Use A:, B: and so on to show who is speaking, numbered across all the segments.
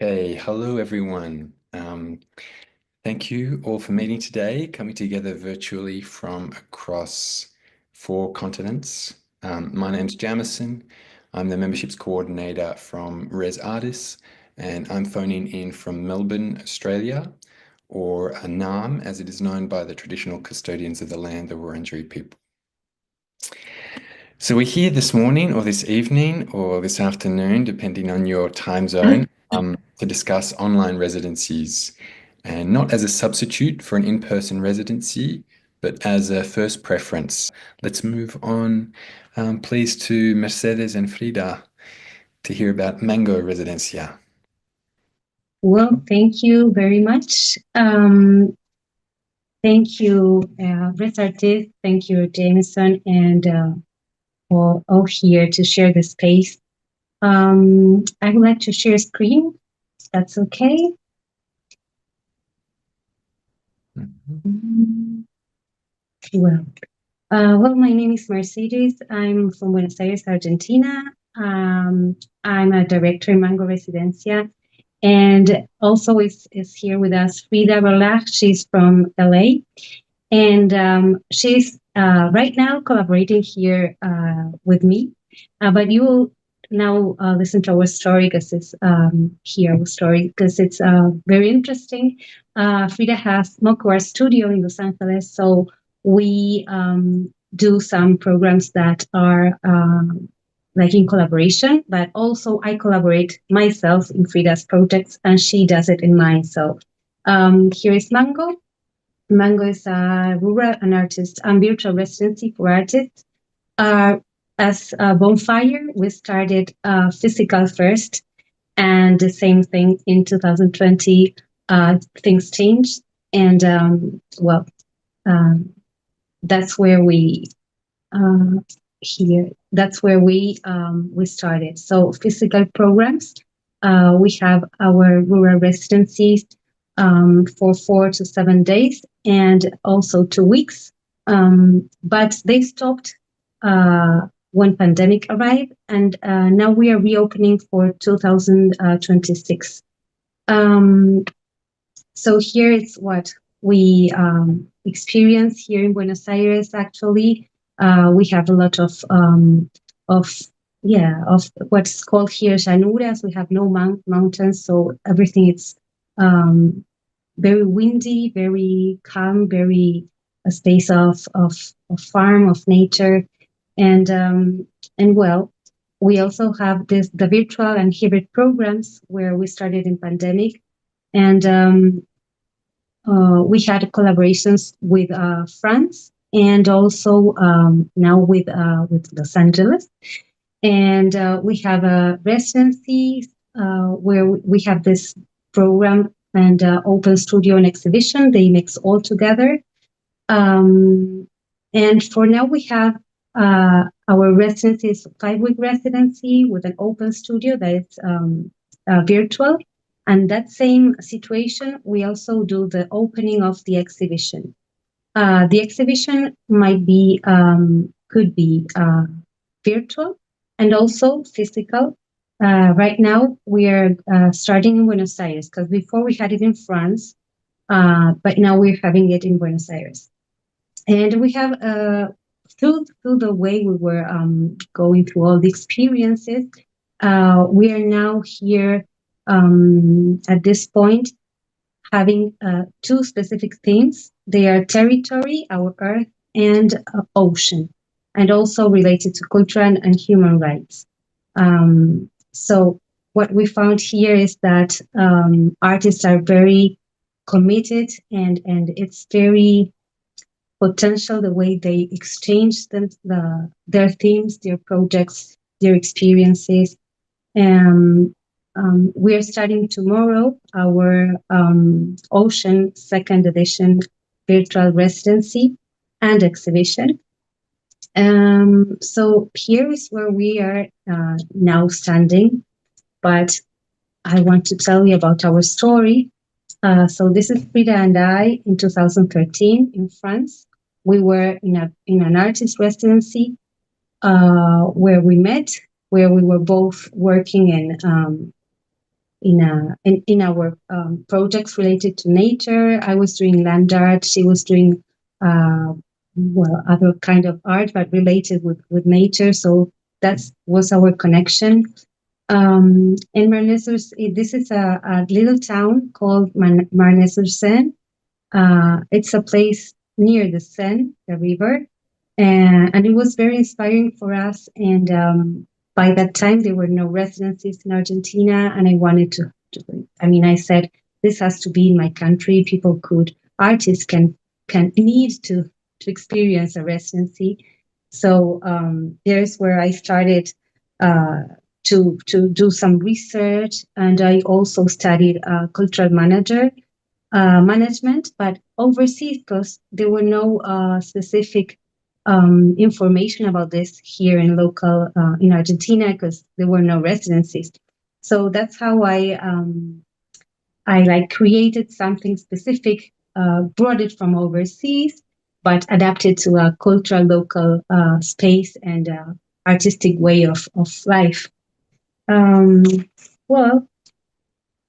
A: Hey, hello everyone. Thank you all for meeting today, coming together virtually from across 4 continents. My name's Jamison. I'm the memberships coordinator from Artis, and I'm phoning in from Melbourne, Australia, or Annam, as it is known by the traditional custodians of the land, the Wurundjeri people. So we're here this morning or this evening or this afternoon, depending on your time zone, to discuss online residencies, and not as a substitute for an in-person residency, but as a first preference. Let's move on, please, to Mercedes and Frida to hear about Mango Residencia.
B: Well, thank you very much. Thank you, Artis. Thank you, Jameson, and all here to share the space. I would like to share screen. If that's okay. Well, my name is Mercedes. I'm from Buenos Aires, Argentina. I'm a director in Mango Residencia. And also is here with us Frida Berlach. She's from LA. And she's right now collaborating here with me. But you will now listen to our story because it's here our story because it's very interesting. Frida has Mokuar Studio in Los Angeles, so we do some programs that are like in collaboration, but also I collaborate myself in Frida's projects and she does it in mine. So here is Mango. Mango is a rural and artist and virtual residency for artists. As a Bonfire, we started physical first, and the same thing in 2020. Things changed, and that's where we here. That's where we started. So physical programs. We have our rural residencies for 4 to 7 days and also 2 weeks. But they stopped when pandemic arrived, and now we are reopening for 2026. So here is what we experience here in Buenos Aires. Actually, we have a lot of what's called here llanuras. We have no mountains, so everything is very windy, very calm, very a space of farm, of nature, and well, we also have the virtual and hybrid programs where we started in pandemic, and we had collaborations with France and also now with Los Angeles, and we have a residency where we have this program and open studio and exhibition. They mix all together. And for now, we have our residency is 5-week residency with an open studio that is virtual. And that same situation, we also do the opening of the exhibition. The exhibition might be, could be virtual and also physical. Right now, we are starting in Buenos Aires because before we had it in France, but now we're having it in Buenos Aires. And we have, through the way we were going through all the experiences, we are now here at this point having 2 specific themes. They are territory, our earth, and ocean, and also related to culture and human rights. So what we found here is that artists are very committed, and it's very potential the way they exchange their themes, their projects, their experiences. We are starting tomorrow our Ocean 2nd edition virtual residency and exhibition. So here is where we are now standing, but I want to tell you about our story. So this is Frida and I in 2013 in France. We were in an artist residency where we met, where we were both working in in our projects related to nature. I was doing land art. She was doing well, other kind of art, but related with nature. So that was our connection. In Marnesus, this is a little town called Marnesursen. It's a place near the Seine, the river, and it was very inspiring for us. And by that time, there were no residencies in Argentina, and I wanted I mean, I said this has to be in my country. Artists can need to experience a residency. So there's where I started uh, to do some research, and I also studied cultural management, but overseas, because there were no specific information about this here in Argentina, because there were no residencies. So that's how I like created something specific, brought it from overseas, but adapted to a cultural local space and artistic way of life. Um, well,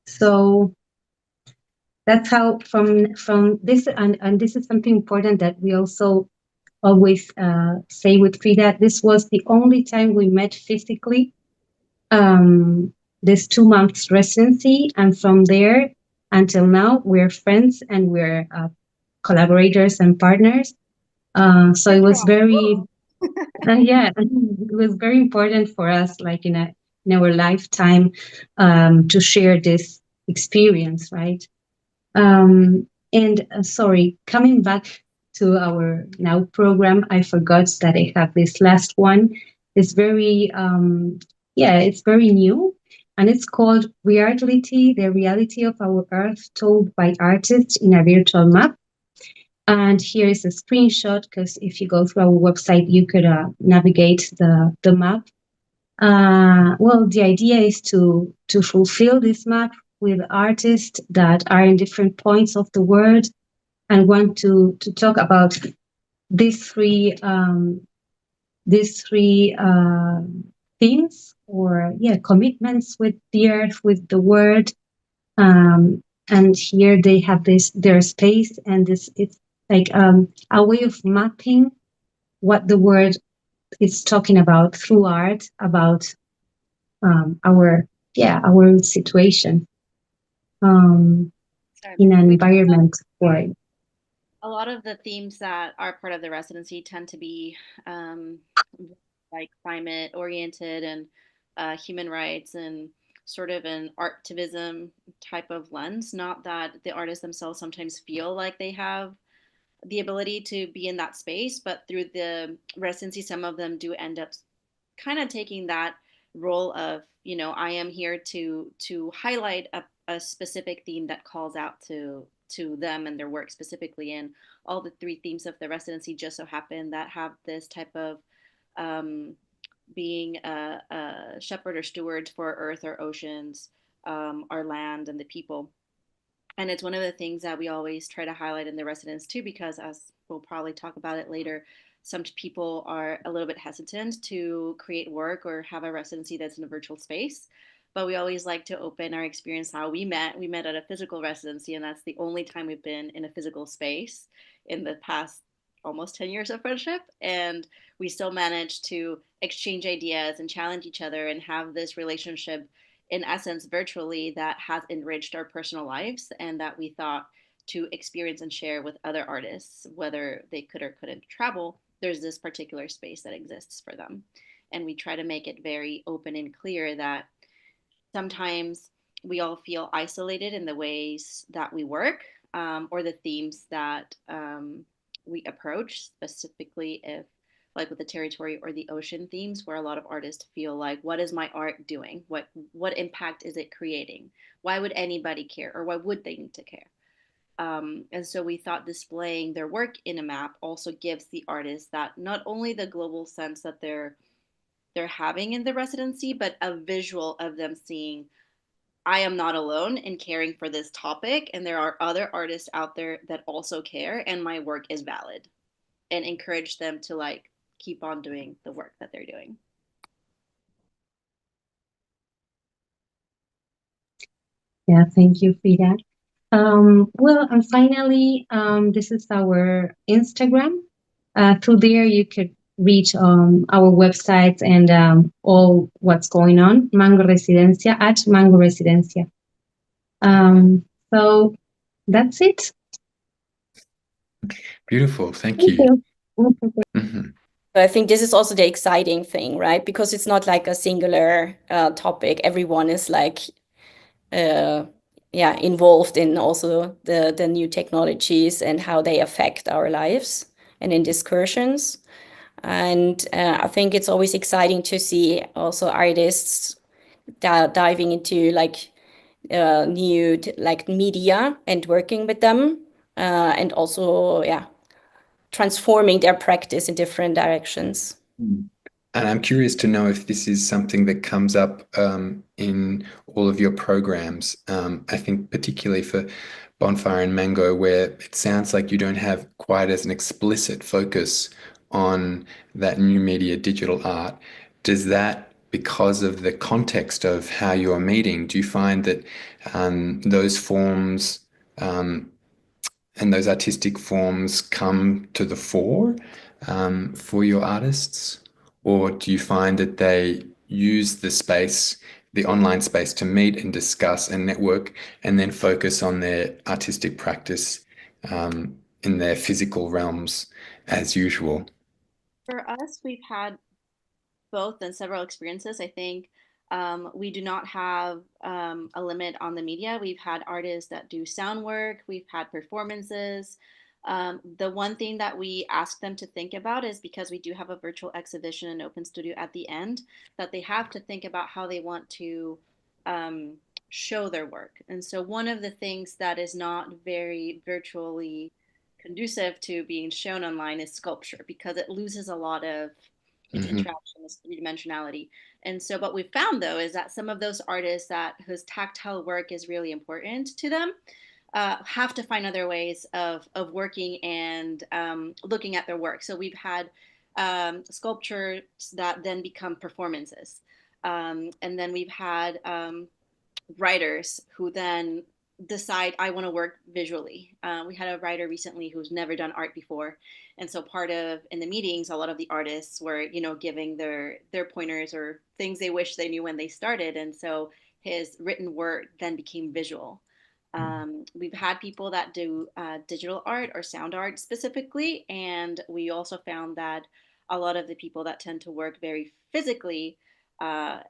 B: so that's how from this, and this is something important that we also always say with Frida. This was the only time we met physically, this 2 months residency, and from there until now we're friends and we're collaborators and partners. So it was very yeah, it was very important for us, like in our lifetime, to share this experience, right? And sorry, coming back to our now program, I forgot that I have this last one. It's very, yeah, it's very new, and it's called Reality, the Reality of Our Earth Told by Artists in a Virtual Map. And here is a screenshot, because if you go through our website, you could navigate the map. Well, the idea is to fulfill this map with artists that are in different points of the world and want to talk about these three themes, or yeah, commitments with the earth, with the world. And here they have their space, and this it's like a way of mapping what the world is talking about through art, about our our situation
C: Sorry,
B: in an
C: we
B: environment where
C: a lot of the themes that are part of the residency tend to be um, like climate oriented and human rights and sort of an artivism type of lens. Not that the artists themselves sometimes feel like they have the ability to be in that space, but through the residency, some of them do end up kind of taking that role of, I am here to highlight a specific theme that calls out to them and their work specifically. And all the three themes of the residency just so happen that have this type of um, being a shepherd or steward for earth or oceans, our land and the people. And it's one of the things that we always try to highlight in the residence too, because as we'll probably talk about it later, some people are a little bit hesitant to create work or have a residency that's in a virtual space. But we always like to open our experience how we met. We met at a physical residency, and that's the only time we've been in a physical space in the past almost 10 years of friendship. And we still managed to exchange ideas and challenge each other and have this relationship in essence virtually that has enriched our personal lives and that we thought to experience and share with other artists, whether they could or couldn't travel. There's this particular space that exists for them. And we try to make it very open and clear that sometimes we all feel isolated in the ways that we work, or the themes that we approach, specifically if like with the territory or the ocean themes, where a lot of artists feel like, what is my art doing? What impact is it creating? Why would anybody care, or why would they need to care? And so we thought displaying their work in a map also gives the artist that not only the global sense that they're having in the residency, but a visual of them seeing, I am not alone in caring for this topic, and there are other artists out there that also care, and my work is valid, and encourage them to like keep on doing the work that they're doing.
B: Yeah, thank you, Frida. Well, and finally, this is our Instagram. Through there, you could reach our websites and all what's going on. Mango Residencia at Mango Residencia. So that's it.
A: Beautiful. Thank
B: Thank
A: you.
B: you.
A: Mhm.
D: I think this is also the exciting thing, right? Because it's not like a singular topic. Everyone is like, yeah, involved in also the new technologies and how they affect our lives and in discussions. And I think it's always exciting to see also artists diving into like new like media and working with them, and also yeah, transforming their practice in different directions.
A: Mm. And I'm curious to know if this is something that comes up in all of your programs. I think particularly for Bonfire and Mango, where it sounds like you don't have quite as an explicit focus on that new media digital art. Does that, because of the context of how you're meeting, do you find that those forms and those artistic forms come to the fore for your artists? Or do you find that they use the space, the online space, to meet and discuss and network and then focus on their artistic practice in their physical realms as usual?
C: For us, we've had both and several experiences. I think we do not have a limit on the media. We've had artists that do sound work, we've had performances. The one thing that we ask them to think about is because we do have a virtual exhibition and open studio at the end, that they have to think about how they want to um, show their work. And so, one of the things that is not very virtually conducive to being shown online is sculpture because it loses a lot of its
A: Hmm.
C: interaction, its three dimensionality. And so, what we've found though is that some of those artists that whose tactile work is really important to them have to find other ways of working and looking at their work. So we've had sculptures that then become performances, and then we've had writers who then decide I want to work visually. We had a writer recently who's never done art before, and so part of in the meetings, a lot of the artists were giving their pointers or things they wish they knew when they started, and so his written word then became visual. We've had people that do digital art or sound art specifically, and we also found that a lot of the people that tend to work very physically uh,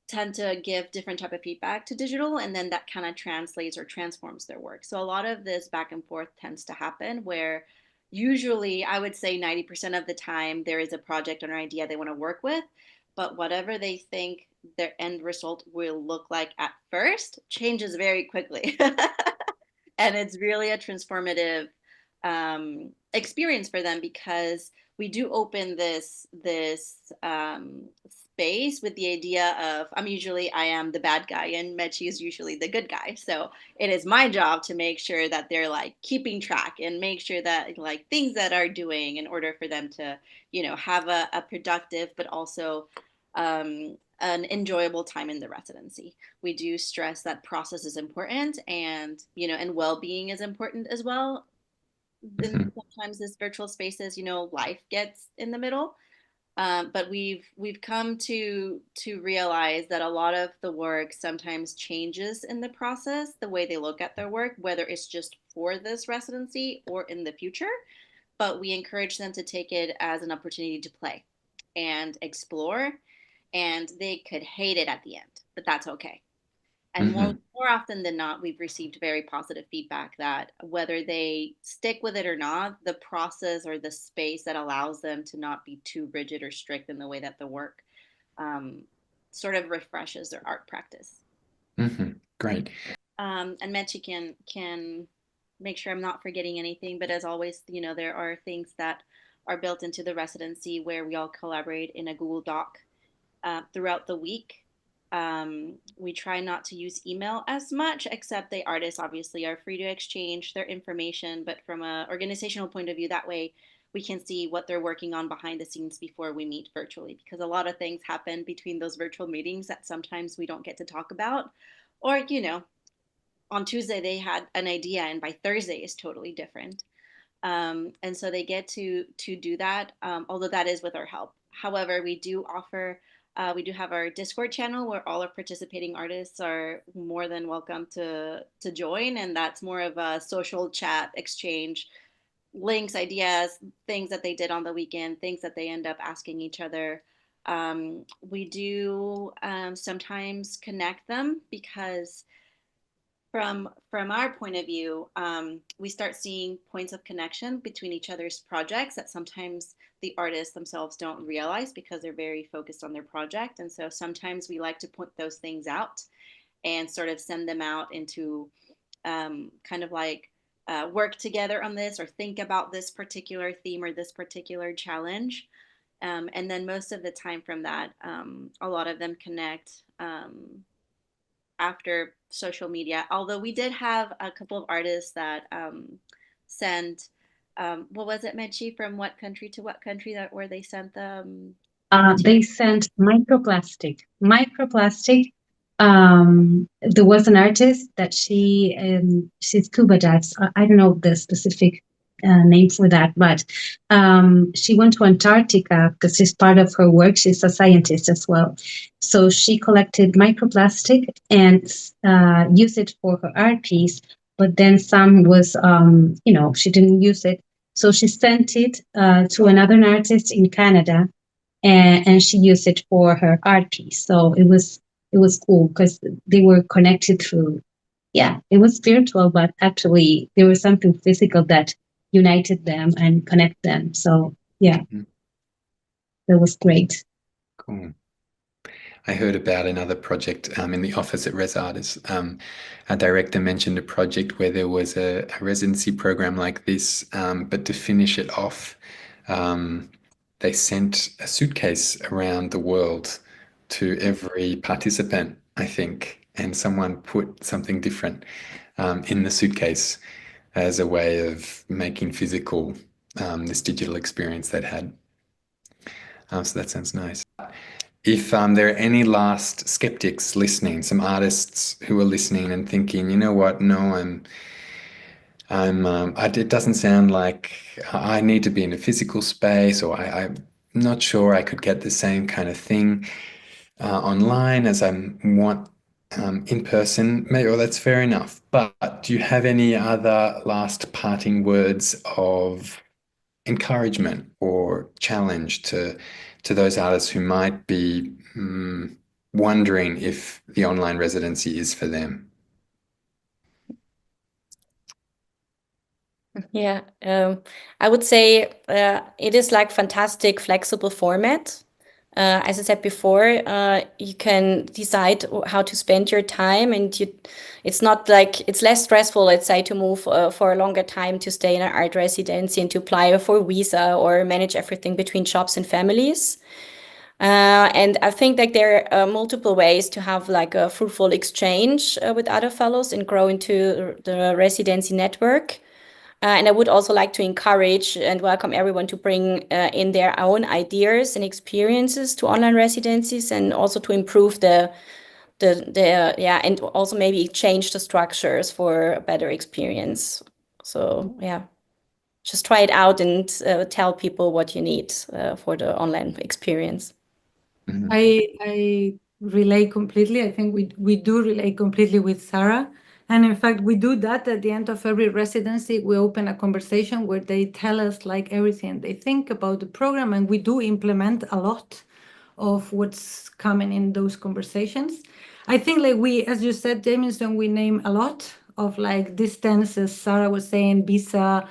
C: tend to give different type of feedback to digital, and then that kind of translates or transforms their work. So a lot of this back and forth tends to happen where usually I would say 90% of the time there is a project or an idea they want to work with, but whatever they think their end result will look like at first changes very quickly. And it's really a transformative experience for them because we do open this space with the idea of I am the bad guy and Mechi is usually the good guy. So it is my job to make sure that they're like keeping track and make sure that like things that are doing in order for them to have a productive but also an enjoyable time in the residency. We do stress that process is important and and well-being is important as well. Then
A: Hmm.
C: sometimes this virtual spaces, life gets in the middle. But we've come to realize that a lot of the work sometimes changes in the process, the way they look at their work, whether it's just for this residency or in the future. But we encourage them to take it as an opportunity to play and explore, and they could hate it at the end, but that's okay. And more
A: Hmm.
C: more often than not, we've received very positive feedback that whether they stick with it or not, the process or the space that allows them to not be too rigid or strict in the way that the work um, sort of refreshes their art practice.
A: Hmm. Great.
C: And Mechi can make sure I'm not forgetting anything. But as always, there are things that are built into the residency where we all collaborate in a Google Doc throughout the week. We try not to use email as much, except the artists obviously are free to exchange their information. But from an organizational point of view, that way we can see what they're working on behind the scenes before we meet virtually, because a lot of things happen between those virtual meetings that sometimes we don't get to talk about, or on Tuesday they had an idea, and by Thursday is totally different. And so they get to do that, although that is with our help. However, we do have our Discord channel where all our participating artists are more than welcome to join, and that's more of a social chat exchange, links, ideas, things that they did on the weekend, things that they end up asking each other. We do sometimes connect them because from our point of view, we start seeing points of connection between each other's projects that sometimes the artists themselves don't realize because they're very focused on their project. And so sometimes we like to point those things out and sort of send them out into kind of like work together on this or think about this particular theme or this particular challenge. And then most of the time from that, a lot of them connect after social media. Although we did have a couple of artists that sent, what was it, Menchi, from what country to what country that where they sent the
B: They sent microplastic. Microplastic. There was an artist that she's scuba dives. I don't know the specific name for that, but she went to Antarctica because she's part of her work. She's a scientist as well. So she collected microplastic and used it for her art piece. But then some was, she didn't use it. So she sent it to another artist in Canada, and she used it for her art piece. So it was cool because they were connected through, it was spiritual, but actually there was something physical that united them and connect them. So that was great.
A: Cool. I heard about another project in the office at Residencies. A director mentioned a project where there was a residency program like this, but to finish it off, they sent a suitcase around the world to every participant, I think, and someone put something different in the suitcase as a way of making physical this digital experience they'd had. So that sounds nice. If there are any last skeptics listening, some artists who are listening and thinking, you know what, no, it doesn't sound like I need to be in a physical space, or I'm not sure I could get the same kind of thing online as I want in person. Maybe, well, that's fair enough. But do you have any other last parting words of encouragement or challenge to those artists who might be wondering if the online residency is for them?
D: Yeah, I would say it is like fantastic flexible format. As I said before, you can decide how to spend your time, and it's not like it's less stressful, let's say, to move for a longer time to stay in an art residency and to apply for a visa or manage everything between jobs and families. And I think that there are multiple ways to have like a fruitful exchange with other fellows and grow into the residency network. And I would also like to encourage and welcome everyone to bring in their own ideas and experiences to online residencies, and also to improve and also maybe change the structures for a better experience. So just try it out and tell people what you need for the online experience.
A: Mm-hmm.
E: I relate completely. I think we do relate completely with Sarah. And in fact, we do that at the end of every residency. We open a conversation where they tell us like everything they think about the program, and we do implement a lot of what's coming in those conversations. I think like as you said, Jameson, we name a lot of like distance, as Sarah was saying, visa,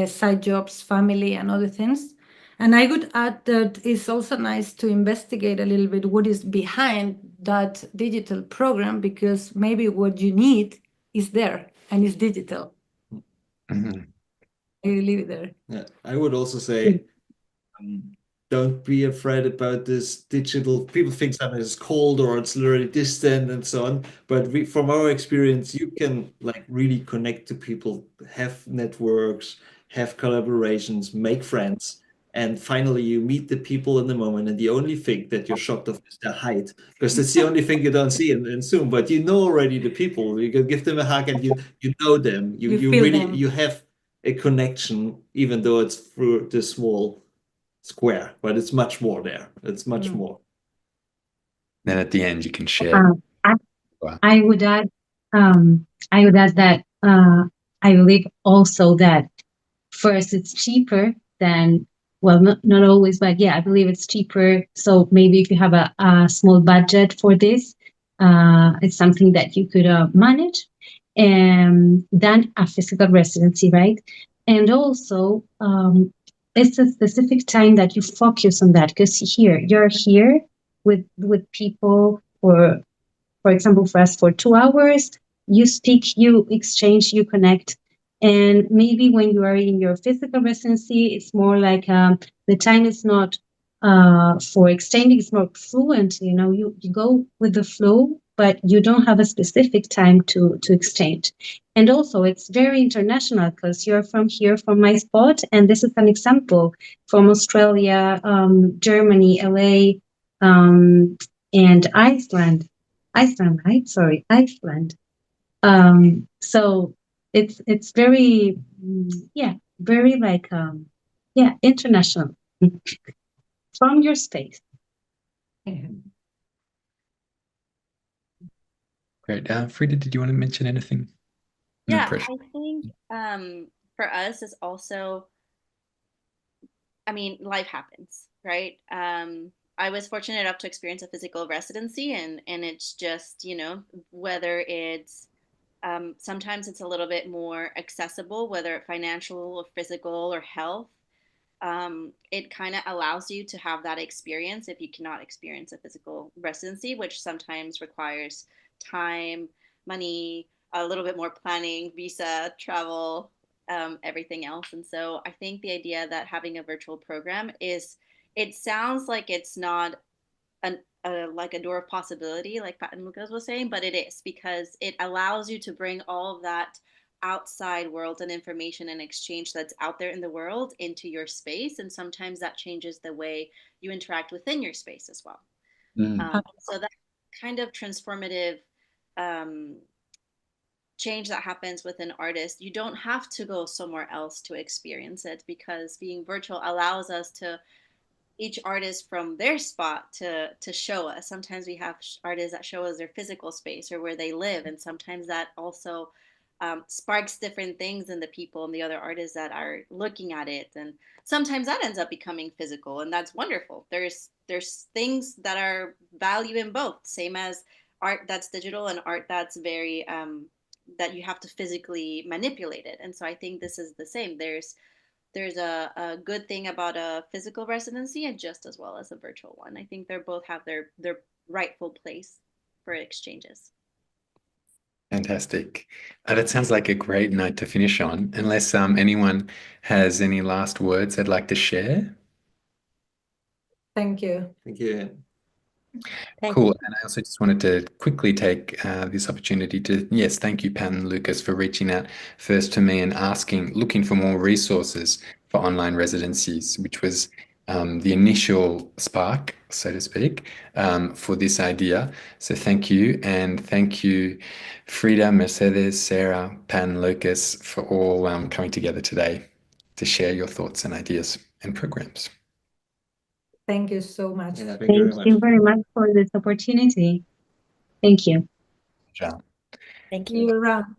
E: side jobs, family, and other things. And I would add that it's also nice to investigate a little bit what is behind that digital program, because maybe what you need is there and is digital.
A: Mm-hmm.
E: I will leave it there.
F: Yeah, I would also say, don't be afraid about this digital. People think something is cold or it's literally distant and so on. But from our experience, you can like really connect to people, have networks, have collaborations, make friends. And finally, you meet the people in the moment, and the only thing that you're shocked of is their height, because that's the only thing you don't see in Zoom. But you know already the people. You can give them a hug, and you know them.
E: You
F: You
E: feel
F: really
E: them.
F: you have a connection, even though it's through this small square. But it's much more there. It's much more.
A: Then at the end, you can share.
B: I would add that I believe also that first it's cheaper than, well, not always, but yeah, I believe it's cheaper. So maybe if you have a small budget for this, it's something that you could manage, and than a physical residency, right? And also, it's a specific time that you focus on that, because you're here with people, or for example, for us, for 2 hours, you speak, you exchange, you connect. And maybe when you are in your physical residency, it's more like the time is not for exchanging, it's more fluent. You go with the flow, but you don't have a specific time to exchange. And also, it's very international, because you're from here, from my spot, and this is an example from Australia, Germany, LA, and Iceland, right? Sorry, Iceland. So it's very, very like international from your space.
A: Great. Frida, did you want to mention anything? No
C: Yeah,
A: pressure.
C: I think for us is also, I mean, life happens, right? I was fortunate enough to experience a physical residency, and it's just, whether it's sometimes it's a little bit more accessible, whether financial or physical or health. It kind of allows you to have that experience if you cannot experience a physical residency, which sometimes requires time, money, a little bit more planning, visa, travel, everything else. And so I think the idea that having a virtual program it sounds like it's not like a door of possibility, like Pat and Lucas was saying, but it is, because it allows you to bring all of that outside world and information and exchange that's out there in the world into your space. And sometimes that changes the way you interact within your space as well. So that kind of transformative change that happens with an artist, you don't have to go somewhere else to experience it, because being virtual allows us to each artist from their spot to show us. Sometimes we have artists that show us their physical space or where they live, and sometimes that also sparks different things in the people and the other artists that are looking at it. And sometimes that ends up becoming physical, and that's wonderful. There's things that are value in both, same as art that's digital and art that's very that you have to physically manipulate it. And so I think this is the same. There's a good thing about a physical residency, and just as well as a virtual one. I think they both have their rightful place for exchanges.
A: Fantastic. That sounds like a great note to finish on, unless anyone has any last words they'd like to share.
E: Thank you.
F: Thank you.
A: Cool. And I also just wanted to quickly take this opportunity to, yes, thank you, Pat and Lucas, for reaching out first to me and looking for more resources for online residencies, which was the initial spark, so to speak, for this idea. So thank you. And thank you, Frida, Mercedes, Sarah, Pat and Lucas, for all coming together today to share your thoughts and ideas and programs.
E: Thank you so much.
F: Yeah,
B: Thank you very much for this opportunity. Thank you.
A: Ciao.
D: Thank
E: See
D: you.
E: you around.